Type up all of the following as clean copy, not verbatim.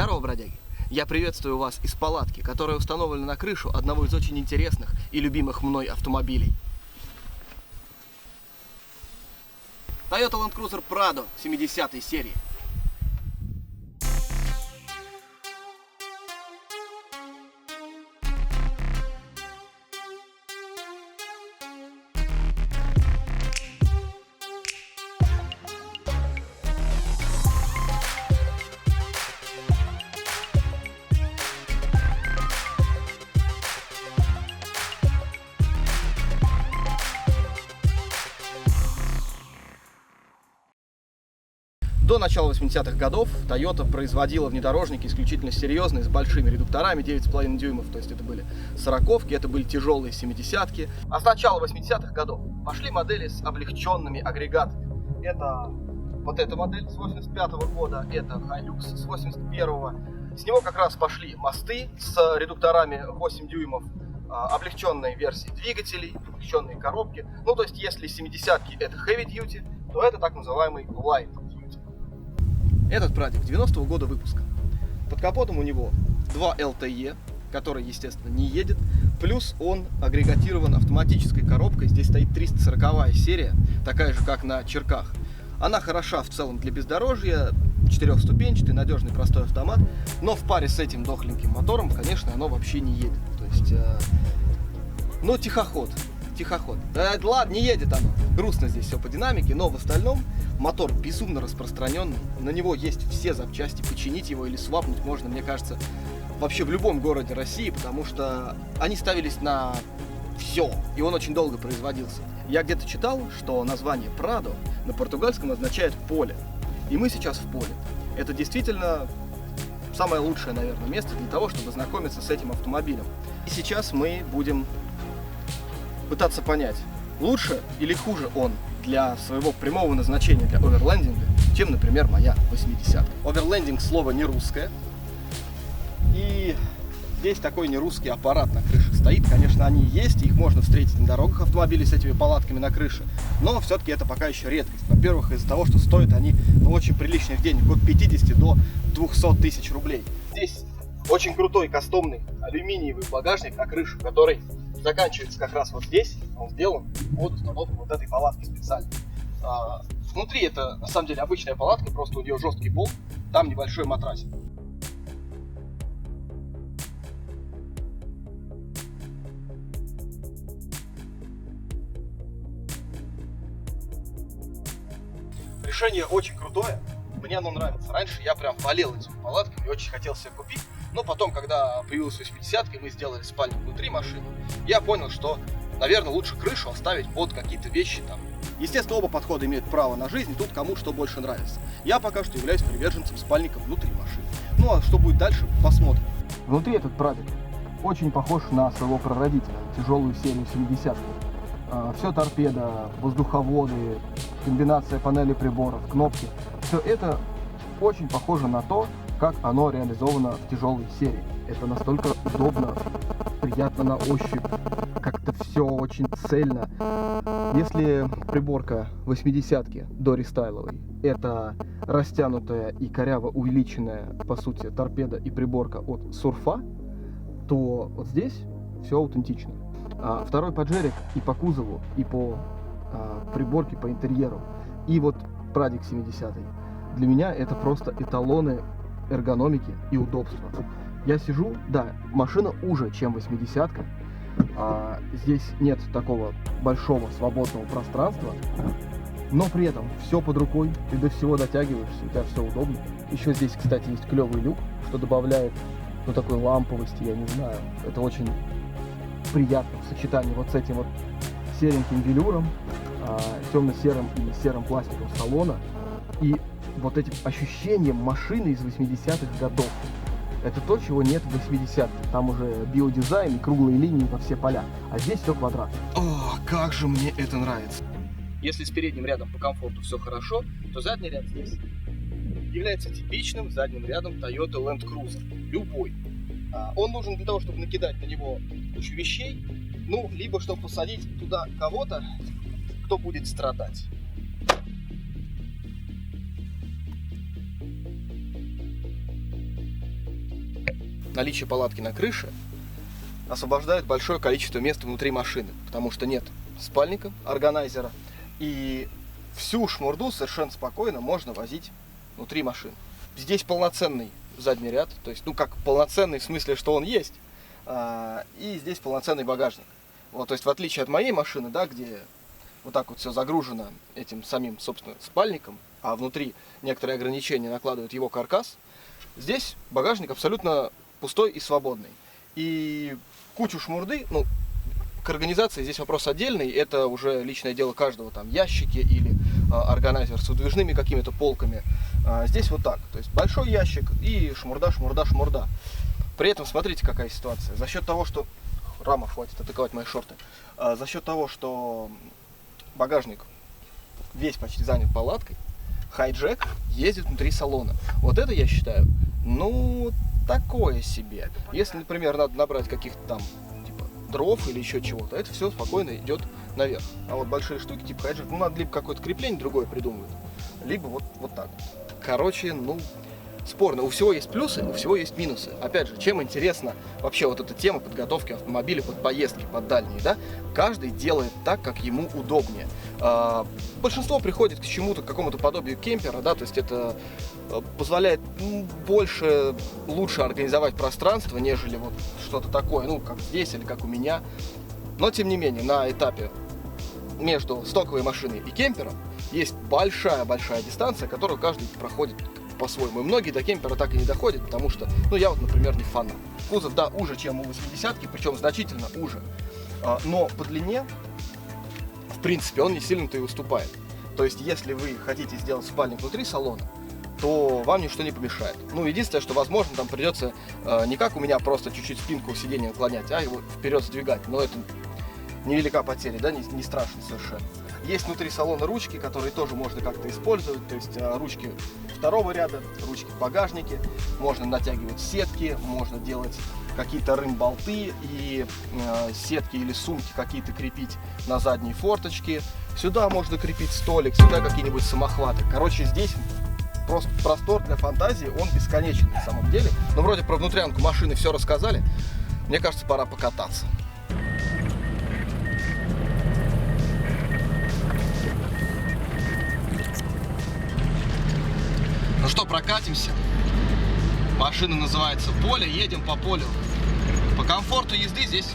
Здорово, бродяги! Я приветствую вас из палатки, которая установлена на крышу одного из очень интересных и любимых мной автомобилей. Toyota Land Cruiser Prado 70-й серии. До начала 80-х годов Toyota производила внедорожники исключительно серьезные, с большими редукторами 9,5 дюймов, то есть это были 40-ки, это были тяжелые 70-ки. А с начала 80-х годов пошли модели с облегченными агрегатами. Это вот эта модель с 85-го года, это Hilux с 81-го. С него как раз пошли мосты с редукторами 8 дюймов, облегченные версии двигателей, облегченные коробки. Ну, то есть, если 70-ки это heavy duty, то это так называемый light. Этот прадик 90-го года выпуска. Под капотом у него 2 LTE, который, естественно, не едет. Плюс он агрегатирован автоматической коробкой. Здесь стоит 340-я серия, такая же, как на Черках. Она хороша в целом для бездорожья, 4-ступенчатый, надежный, простой автомат. Но в паре с этим дохленьким мотором, конечно, оно вообще не едет. То есть, ну, тихоход. Ладно, не едет оно. Грустно здесь все по динамике, но в остальном мотор безумно распространенный. На него есть все запчасти, починить его или свапнуть можно, мне кажется, вообще в любом городе России, потому что они ставились на все, и он очень долго производился. Я где-то читал, что название Pradо на португальском означает поле. И мы сейчас в поле. Это действительно самое лучшее, наверное, место для того, чтобы знакомиться с этим автомобилем. И сейчас мы будем пытаться понять, лучше или хуже он для своего прямого назначения, для оверлендинга, чем, например, моя 80-ка. Оверлендинг — слово не русское. И здесь такой нерусский аппарат на крыше стоит. Конечно, они есть, их можно встретить на дорогах, автомобили с этими палатками на крыше. Но все-таки это пока еще редкость. Во-первых, из-за того, что стоят они очень приличных денег, от 50 до 200 тысяч рублей. Здесь очень крутой кастомный алюминиевый багажник на крышу, который заканчивается как раз вот здесь. Он сделан под установку вот этой палатки специально. Внутри это на самом деле обычная палатка, просто у нее жесткий пол, там небольшой матрасик. Решение очень крутое, мне оно нравится. Раньше я прям болел этими палатками и очень хотел себе купить. Но потом, когда появилась 80-ка, и мы сделали спальню внутри машины, я понял, что, наверное, лучше крышу оставить под какие-то вещи там. Естественно, оба подхода имеют право на жизнь, тут кому что больше нравится. Я пока что являюсь приверженцем спальника внутри машины. Ну а что будет дальше, посмотрим. Внутри этот прадик очень похож на своего прародителя, тяжелую серию 70-х. Все торпеда, воздуховоды, комбинация панели приборов, кнопки. Все это очень похоже на то, как оно реализовано в тяжелой серии. Это настолько удобно, приятно на ощупь, как-то все очень цельно. Если приборка 80-ки до рестайловой это растянутая и коряво увеличенная, по сути, торпеда и приборка от Сурфа, то вот здесь все аутентично. Второй поджерик и по кузову, и по приборке, по интерьеру, и вот прадик 70-й. Для меня это просто эталоны эргономики и удобства. Я сижу, да, машина уже, чем 80-ка. Здесь нет такого большого свободного пространства, но при этом все под рукой, ты до всего дотягиваешься, у тебя все удобно. Еще здесь, кстати, есть клевый люк, что добавляет, ну, такой ламповости, я не знаю. Это очень приятно в сочетании вот с этим вот сереньким велюром, темно-серым и серым пластиком салона, и вот этим ощущением машины из 80-х годов. Это то, чего нет в 80-х. Там уже биодизайн и круглые линии во все поля. А здесь все квадрат. О, как же мне это нравится. Если с передним рядом по комфорту все хорошо, то задний ряд здесь является типичным задним рядом Toyota Land Cruiser. Любой. Он нужен для того, чтобы накидать на него кучу вещей, ну, либо чтобы посадить туда кого-то, кто будет страдать. наличие палатки на крыше освобождает большое количество места внутри машины, потому что нет спальника, органайзера, и всю шмурду совершенно спокойно можно возить внутри машины. Здесь полноценный задний ряд, то есть, ну, как полноценный в смысле, что он есть, и здесь полноценный багажник. Вот, то есть, в отличие от моей машины, да, где вот так вот все загружено этим самим, собственно, спальником, а внутри некоторые ограничения накладывают его каркас, здесь багажник абсолютно пустой и свободный. И кучу шмурды, ну, к организации здесь вопрос отдельный, это уже личное дело каждого, там, ящики или органайзер с выдвижными какими-то полками. Здесь вот так, то есть большой ящик и шмурда, шмурда, шмурда. При этом смотрите, какая ситуация. За счет того, что... Рама, хватит атаковать мои шорты. За счет того, что багажник весь почти занят палаткой, хайджек ездит внутри салона. Вот это, я считаю, ну, такое себе. Если, например, надо набрать каких-то там типа дров или еще чего-то, это все спокойно идет наверх. А вот большие штуки, типа хайджек, ну, надо либо какое-то крепление другое придумывать, либо вот так. Короче, ну, спорно. У всего есть плюсы, у всего есть минусы. Опять же, чем интересна вообще вот эта тема подготовки автомобиля под поездки, под дальние, да? Каждый делает так, как ему удобнее. Большинство приходит к чему-то, к какому-то подобию кемпера, да, то есть это позволяет больше, лучше организовать пространство, нежели вот что-то такое, ну, как здесь или как у меня. Но, тем не менее, на этапе между стоковой машиной и кемпером есть большая-большая дистанция, которую каждый проходит по-своему. И многие до кемпера так и не доходят, потому что, ну, я вот, например, не фанат. Кузов, да, уже, чем у 80-ки, причем значительно уже. Но по длине, в принципе, он не сильно-то и уступает. То есть, если вы хотите сделать спальник внутри салона, то вам ничто не помешает. Ну, единственное, что, возможно, там придется не как у меня просто чуть-чуть спинку сиденья наклонять, а его вперед сдвигать. Но это невелика потеря, да, не страшно совершенно. Есть внутри салона ручки, которые тоже можно как-то использовать, то есть ручки второго ряда, ручки в багажнике, можно натягивать сетки, можно делать какие-то рым-болты и сетки или сумки какие-то крепить на задние форточки. Сюда можно крепить столик, сюда какие-нибудь самохваты. Короче, здесь просто простор для фантазии, он бесконечен на самом деле. Но вроде про внутрянку машины все рассказали, мне кажется, пора покататься. Ну что, прокатимся. Машина называется «Поле», едем по полю. По комфорту езды здесь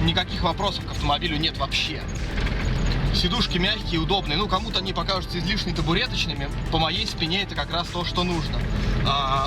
никаких вопросов к автомобилю нет вообще. Сидушки мягкие, удобные. Ну, кому-то они покажутся излишне табуреточными. По моей спине это как раз то, что нужно.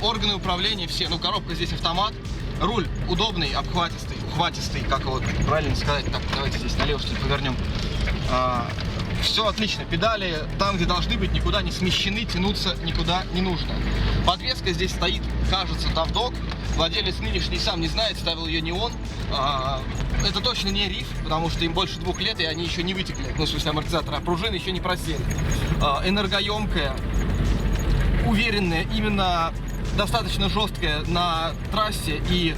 Органы управления все. Ну, коробка здесь автомат. Руль удобный, обхватистый, ухватистый, как его правильно сказать. Так, давайте здесь налево что-то повернем. Все отлично, педали там, где должны быть, никуда не смещены, тянуться никуда не нужно. Подвеска здесь стоит, кажется, Тавдок. Владелец нынешний сам не знает, ставил ее не он. Это точно не риф, потому что им больше 2 лет, и они еще не вытекли. Ну, в смысле, амортизаторы, а пружины еще не просели. Энергоемкая, уверенная, именно достаточно жесткая на трассе и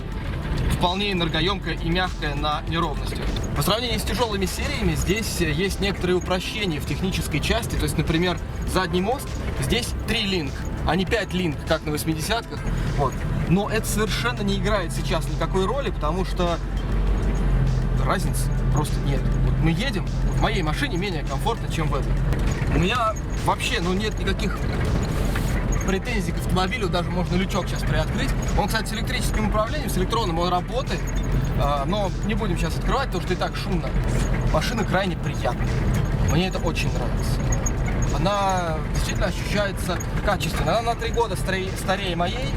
вполне энергоемкая и мягкая на неровностях. По сравнению с тяжелыми сериями, здесь есть некоторые упрощения в технической части. То есть, например, задний мост, здесь 3 линк, а не 5 линк, как на 80-ках. Вот. Но это совершенно не играет сейчас никакой роли, потому что разницы просто нет. Вот мы едем, в моей машине менее комфортно, чем в этой. У меня вообще, ну, нет никаких претензий к автомобилю, даже можно лючок сейчас приоткрыть. Он, кстати, с электрическим управлением, с электронным он работает, но не будем сейчас открывать, потому что и так шумно. Машина крайне приятная. Мне это очень нравится. Она действительно ощущается качественно. Она на 3 года старее моей,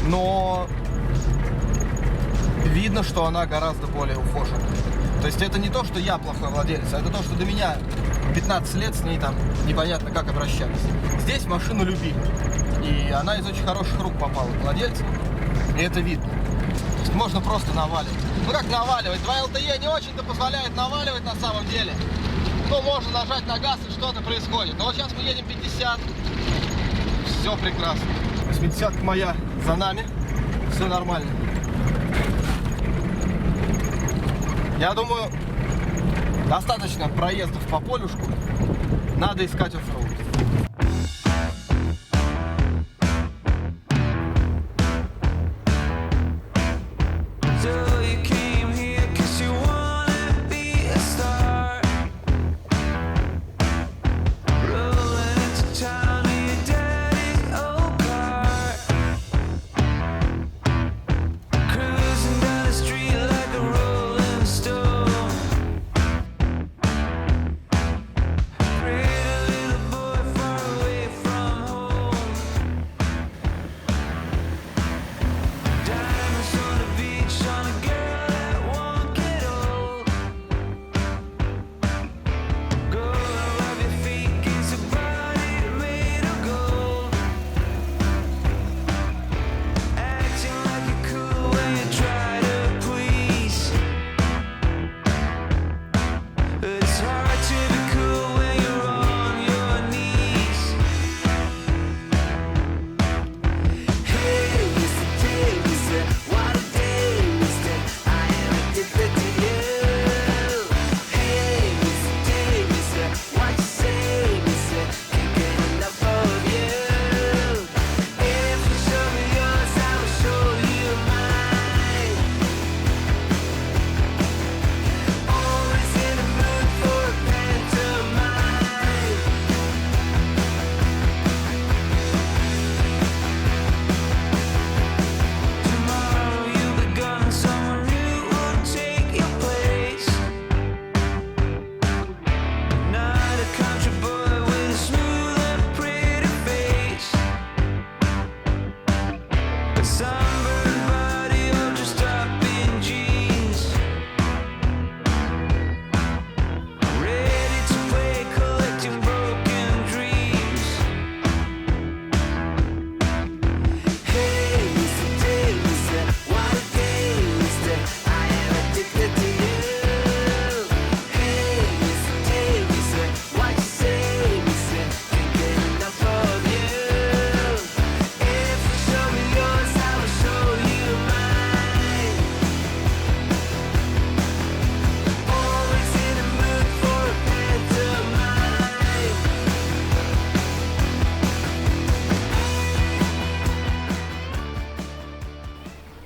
но видно, что она гораздо более ухоженная. То есть это не то, что я плохой владелец, а это то, что до меня 15 лет с ней там непонятно как обращались. Здесь машину любили. И она из очень хороших рук попала к владельцу. И это видно. То есть можно просто наваливать. Ну как наваливать? 2 LTE не очень-то позволяет наваливать на самом деле. Ну, можно нажать на газ, и что-то происходит. Но вот сейчас мы едем 50. Все прекрасно. 80-ка моя за нами. Все нормально. Я думаю, достаточно проездов по полюшку. Надо искать оффроуд.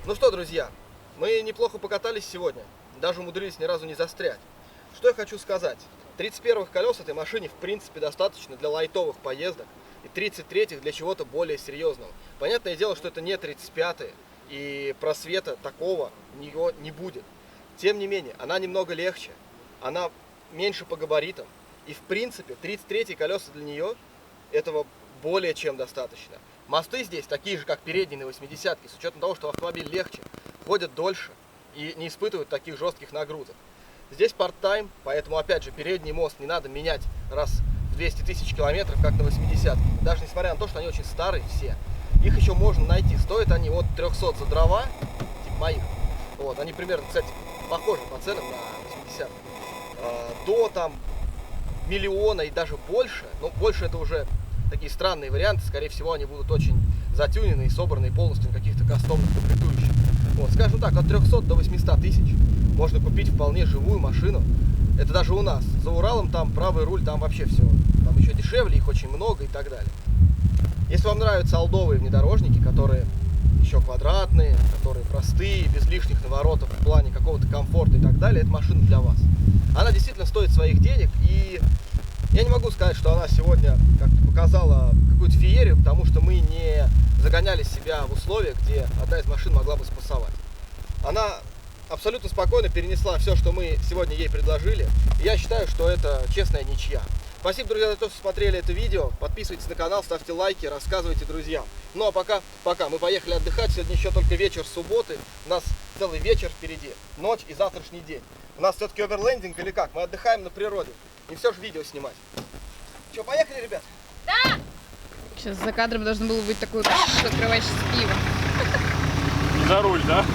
Ну что, друзья, мы неплохо покатались сегодня, даже умудрились ни разу не застрять. Что я хочу сказать. 31-х колес этой машине в принципе достаточно для лайтовых поездок, и 33-х для чего-то более серьезного. Понятное дело, что это не 35-е, и просвета такого у нее не будет. Тем не менее, она немного легче, она меньше по габаритам, и в принципе 33-е колеса для нее этого более чем достаточно. Мосты здесь такие же, как передние на 80-ке, с учетом того, что автомобиль легче, ходят дольше и не испытывают таких жестких нагрузок. Здесь part-time, поэтому, опять же, передний мост не надо менять раз в 200 тысяч километров, как на 80-ке. Даже несмотря на то, что они очень старые все. Их еще можно найти. Стоят они от 300 за дрова, типа моих. Вот, они примерно, кстати, похожи по ценам на 80-ке. До там миллиона и даже больше. Но больше это уже такие странные варианты. Скорее всего, они будут очень затюнены и собраны полностью на каких-то кастомных комплектующих. Вот, скажем так, от 300 до 800 тысяч можно купить вполне живую машину. Это даже у нас. За Уралом там правый руль, там вообще все. Там еще дешевле, их очень много и так далее. Если вам нравятся олдовые внедорожники, которые еще квадратные, которые простые, без лишних наворотов в плане какого-то комфорта и так далее, это машина для вас. Она действительно стоит своих денег, и я не могу сказать, что она сегодня как-то показала какую-то феерию, потому что мы не загоняли себя в условия, где одна из машин могла бы спасовать. Она абсолютно спокойно перенесла все, что мы сегодня ей предложили, и я считаю, что это честная ничья. Спасибо, друзья, за то, что смотрели это видео. Подписывайтесь на канал, ставьте лайки, рассказывайте друзьям. Ну а пока, мы поехали отдыхать. Сегодня еще только вечер субботы. У нас целый вечер впереди. Ночь и завтрашний день. У нас все-таки оверлендинг или как? Мы отдыхаем на природе. Не все же видео снимать. Что, поехали, ребят? Да! Сейчас за кадром должен был быть такой, что открываешься с пивом. За руль, да?